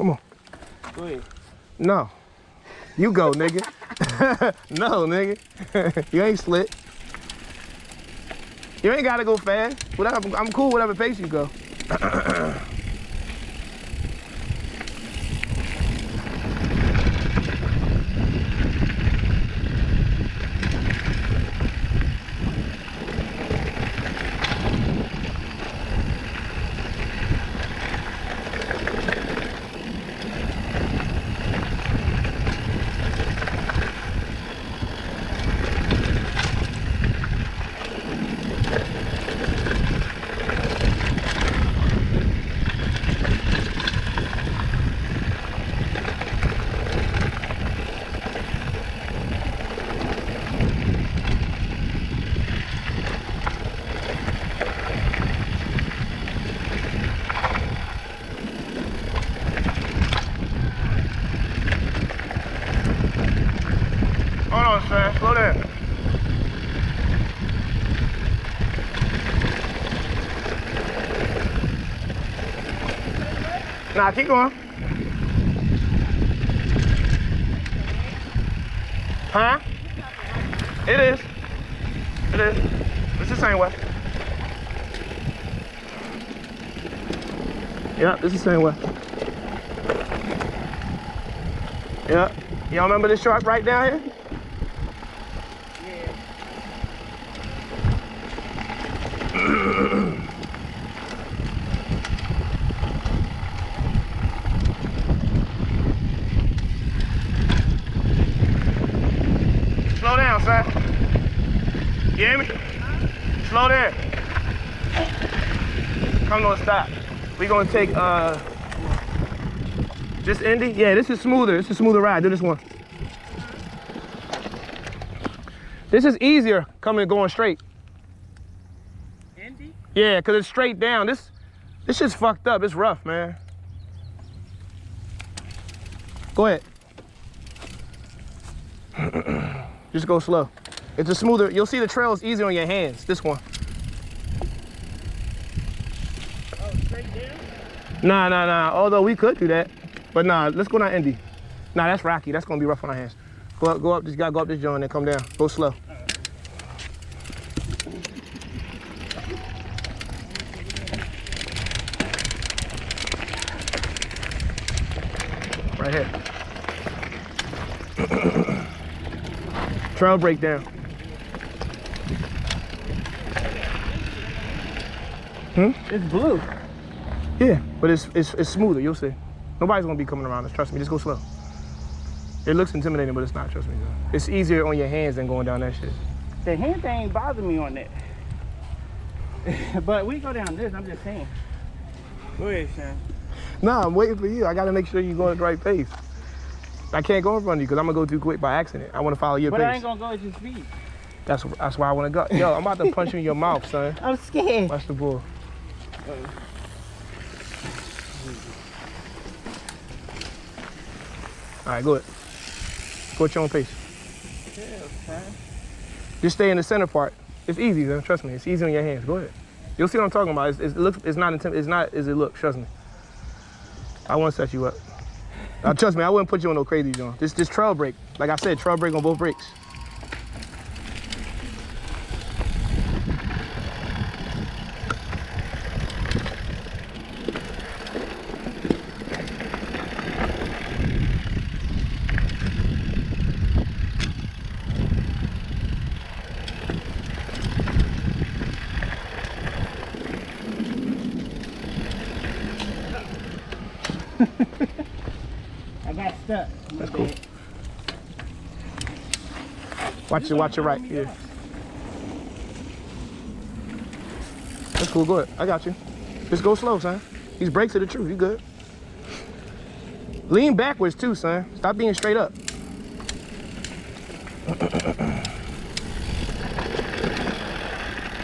Come on. Go ahead. No. You go, nigga. No, nigga. You ain't slick. You ain't gotta go fast. Whatever, I'm cool whatever pace you go. Hold on, son. Slow down. Nah, keep going. Huh? It is. It is. It's the same way. Yeah, it's the same way. Yeah. Y'all remember this sharp right down here? Slow down, son. You hear me? Slow down. Come to a stop. We gonna take just Indy? Yeah, this is smoother. This is a smoother ride. Do this one. This is easier coming and going straight. Indy? Yeah, cause it's straight down. This shit's fucked up. It's rough, man. Go ahead. Just go slow. It's a smoother. You'll see the trail is easier on your hands. This one. Oh, straight down? Nah. Although we could do that, but nah. Let's go down Indy. Nah, that's rocky. That's gonna be rough on our hands. Go up. Just gotta go up this joint and then come down. Go slow. Right here. Trail breakdown. It's blue. Yeah, but it's smoother. You'll see. Nobody's gonna be coming around us. Trust me. Just go slow. It looks intimidating, but it's not. Trust me. It's easier on your hands than going down that shit. The hand thing ain't bother me on that. But we go down this. I'm just saying. Go ahead, Sean. Nah, I'm waiting for you. I gotta make sure you're going at the right pace. I can't go in front of you because I'm gonna go too quick by accident. I want to follow your But pace. I ain't gonna go at your speed. That's why I want to go. Yo, I'm about to punch you in your mouth, son. I'm scared. Watch the bull. All right, go ahead. Go at your own pace. Just stay in the center part. It's easy, man. Trust me. It's easy on your hands. Go ahead. You'll see what I'm talking about. It's not as it looks. Trust me. I want to set you up. Trust me, I wouldn't put you on no crazy joint. This trail brake. Like I said, trail brake on both brakes. I got stuck. That's cool. Watch your right. Yeah. That's cool. Go ahead. I got you. Just go slow, son. These brakes are the truth. You good. Lean backwards too, son. Stop being straight up.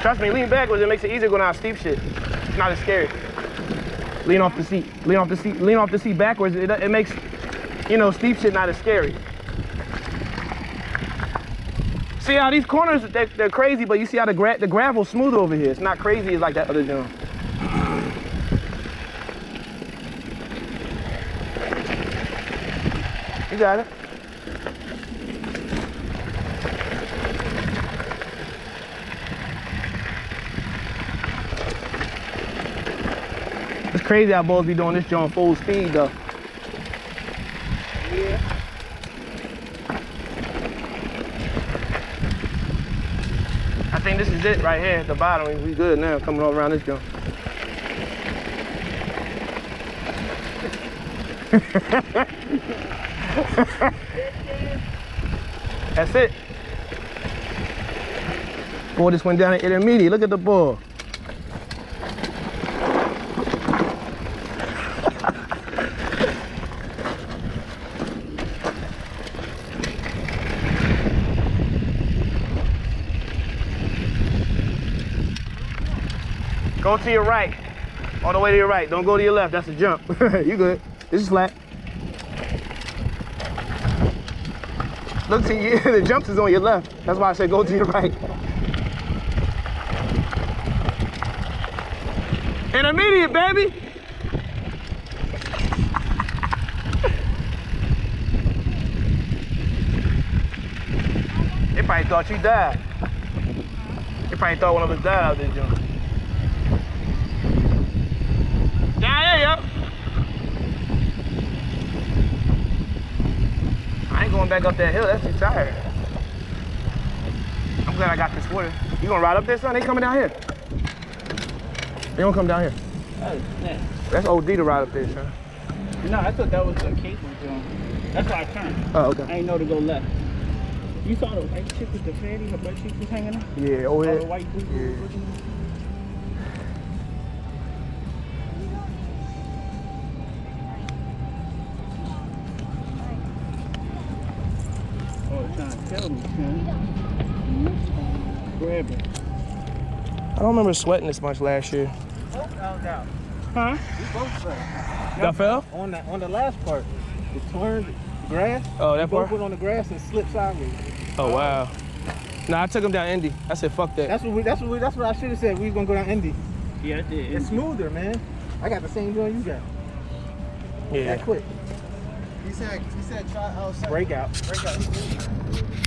Trust me, lean backwards. It makes it easier going down steep shit. It's not as scary. Lean off the seat. Lean off the seat. Lean off the seat backwards. It makes, steep shit not as scary. See how these corners, they're crazy, but you see how the gravel's smooth over here. It's not crazy as like that other joint. You got it. It's crazy how boys be doing this joint full speed though. Yeah. I think this is it right here at the bottom. We good now, coming all around this jump. That's it. Boy, this went down at intermediate. Look at the ball. Go to your right. All the way to your right. Don't go to your left. That's a jump. You good. This is flat. Look to you. The jumps is on your left. That's why I said go to your right. Intermediate, baby. They probably thought you died. They probably thought one of us died out there jumping. Down here, yo. I ain't going back up that hill. That's too tired. I'm glad I got this water. You gonna ride up there, son? They coming down here. They don't come down here. Oh, snap. That's OD to ride up there, son. No, I thought that was the cable joint. That's why I turned. Oh, okay. I ain't know to go left. You saw the white chick with the fatty, her butt cheeks was hanging out? Yeah, Oh, over the here. white boots. Yeah. Oh, they're trying to tell me, son. Grab it. I don't remember sweating this much last year. Both fell down. Huh? We both fell. Y'all fell? On the last part, it turned the grass. Oh, We that both part? went on the grass and slipped sideways. Oh, wow. Nah, I took him down Indy. I said, fuck that. That's what I should have said. We was gonna go down Indy. Yeah, I did. It's smoother, man. I got the same joint you got. Yeah. That quick. He said try outside. Breakout. Breakout.